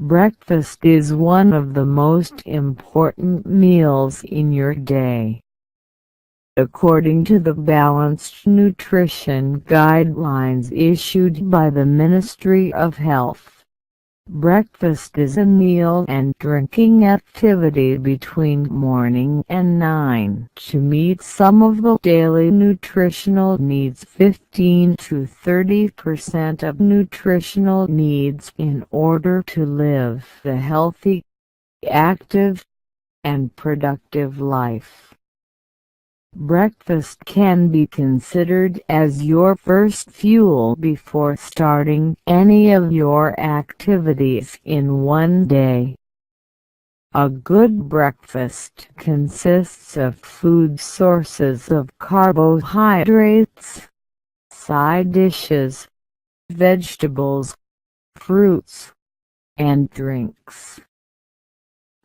Breakfast is one of the most important meals in your day. According to the Balanced Nutrition Guidelines issued by the Ministry of Health, breakfast is a meal and drinking activity between morning and 9 to meet some of the daily nutritional needs. 15 to 30% of nutritional needs in order to live a healthy, active, and productive life. Breakfast can be considered as your first fuel before starting any of your activities in one day. A good breakfast consists of food sources of carbohydrates, side dishes, vegetables, fruits, and drinks.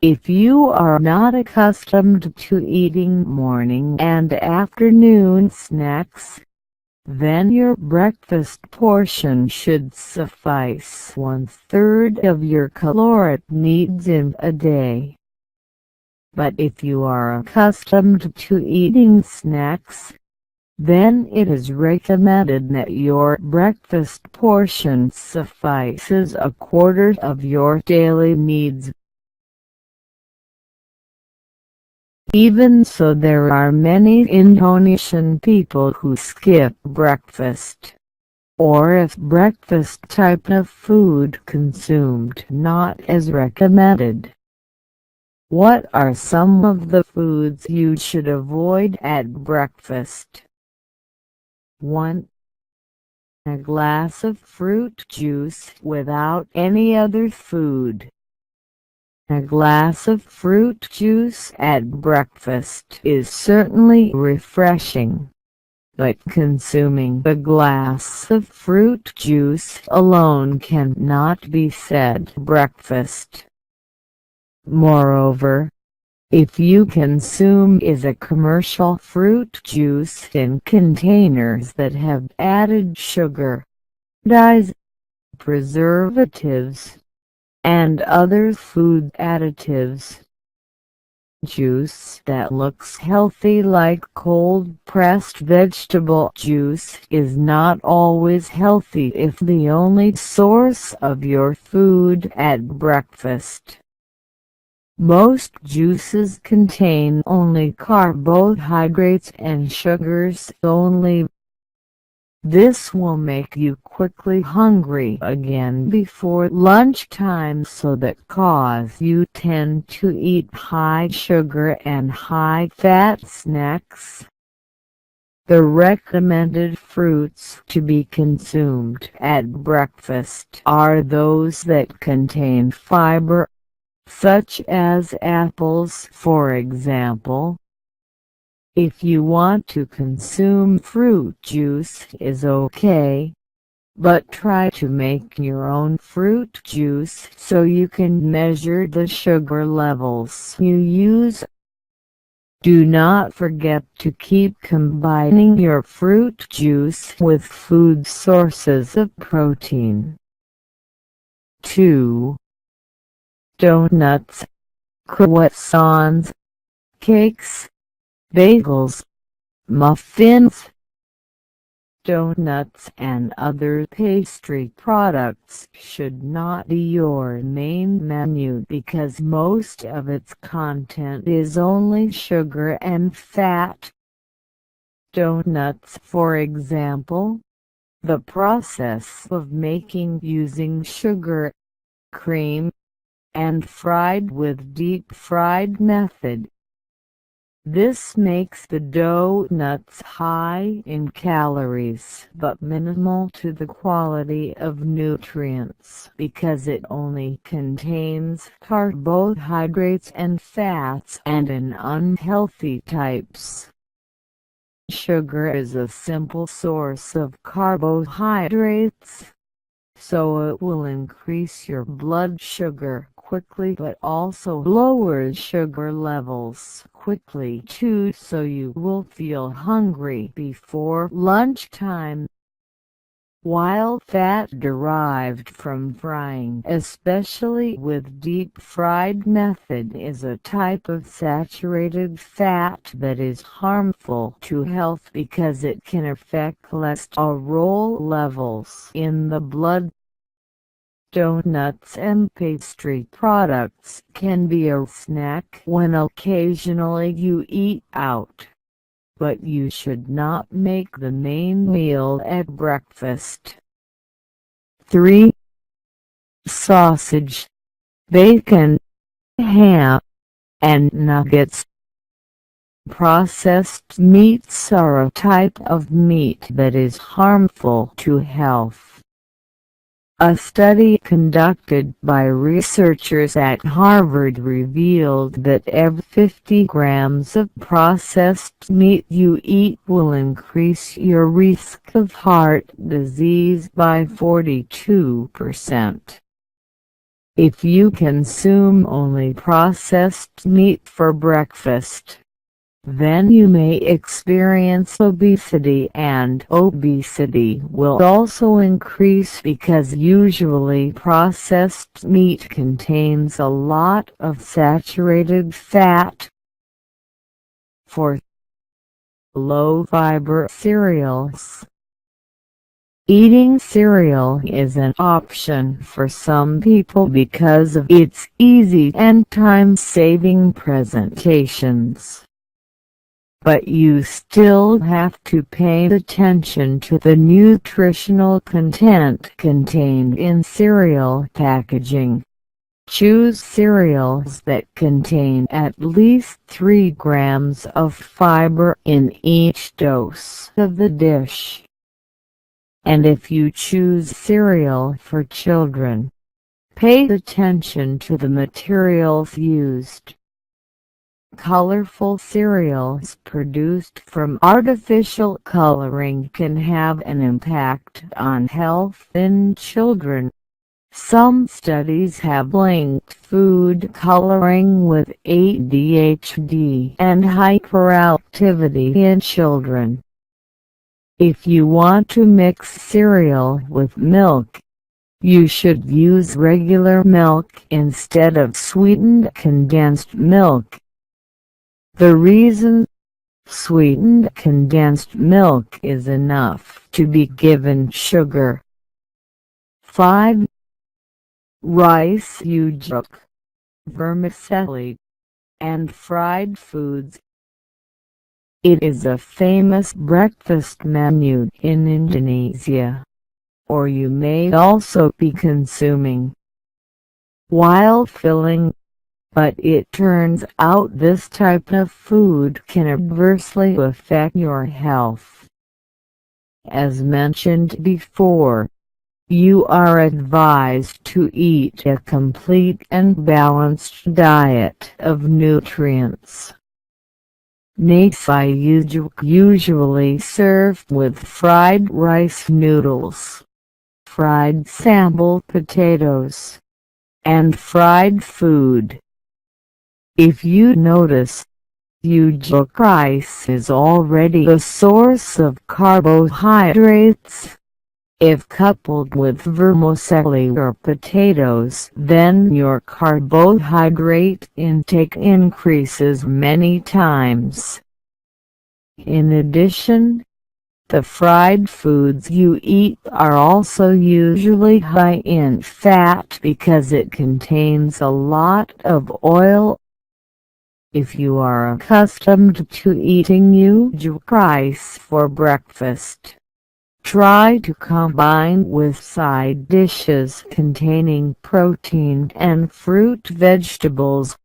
If you are not accustomed to eating morning and afternoon snacks, then your breakfast portion should suffice 1/3 of your caloric needs in a day. But if you are accustomed to eating snacks, then it is recommended that your breakfast portion suffices 1/4 of your daily needs. Even so, there are many Indonesian people who skip breakfast, or if breakfast type of food consumed not as recommended. What are some of the foods you should avoid at breakfast? 1. A glass of fruit juice without any other food. A glass of fruit juice at breakfast is certainly refreshing, but consuming a glass of fruit juice alone cannot be said breakfast. Moreover, if you consume a commercial fruit juice in containers that have added sugar, dyes, preservatives, and other food additives, juice that looks healthy like cold-pressed vegetable juice is not always healthy if the only source of your food at breakfast. Most juices contain only carbohydrates and sugars only. This will make you quickly hungry again before lunchtime, so that cause you tend to eat high sugar and high fat snacks. The recommended fruits to be consumed at breakfast are those that contain fiber, such as apples, for example. If you want to consume fruit juice is okay, but try to make your own fruit juice so you can measure the sugar levels you use. Do not forget to keep combining your fruit juice with food sources of protein. 2. Donuts, croissants, cakes, bagels, muffins. Donuts and other pastry products should not be your main menu because most of its content is only sugar and fat. Donuts, for example, the process of making using sugar, cream, and fried with deep-fried method. This makes the donuts high in calories but minimal to the quality of nutrients because it only contains carbohydrates and fats and in unhealthy types. Sugar is a simple source of carbohydrates, so it will increase your blood sugar quickly but also lower sugar levels quickly too, so you will feel hungry before lunchtime. While fat derived from frying, especially with deep-fried method, is a type of saturated fat that is harmful to health because it can affect cholesterol levels in the blood. Donuts and pastry products can be a snack when occasionally you eat out, but you should not make the main meal at breakfast. 3. Sausage, bacon, ham, and nuggets. Processed meats are a type of meat that is harmful to health. A study conducted by researchers at Harvard revealed that every 50 grams of processed meat you eat will increase your risk of heart disease by 42%. If you consume only processed meat for breakfast, then you may experience obesity, and obesity will also increase because usually processed meat contains a lot of saturated fat. 4. Low-fiber cereals. Eating cereal is an option for some people because of its easy and time-saving presentations. But you still have to pay attention to the nutritional content contained in cereal packaging. Choose cereals that contain at least 3 grams of fiber in each dose of the dish. And if you choose cereal for children, pay attention to the materials used. Colorful cereals produced from artificial coloring can have an impact on health in children. Some studies have linked food coloring with ADHD and hyperactivity in children. If you want to mix cereal with milk, you should use regular milk instead of sweetened condensed milk. The reason sweetened condensed milk is enough to be given sugar. 5. Rice, uduk, vermicelli, and fried foods. It is a famous breakfast menu in Indonesia, or you may also be consuming while filling. But it turns out this type of food can adversely affect your health. As mentioned before, you are advised to eat a complete and balanced diet of nutrients. Nasi uduk usually served with fried rice noodles, fried sambal potatoes, and fried food. If you notice, uduk rice is already a source of carbohydrates. If coupled with vermicelli or potatoes, then your carbohydrate intake increases many times. In addition, the fried foods you eat are also usually high in fat because it contains a lot of oil. If you are accustomed to eating uduk rice for breakfast, try to combine with side dishes containing protein and fruit vegetables.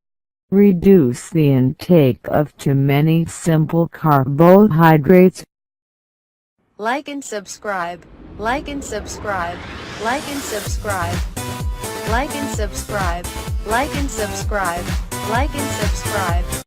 Reduce the intake of too many simple carbohydrates. Like and subscribe. Like and subscribe. Like and subscribe. Like and subscribe. Like and subscribe. Like and subscribe.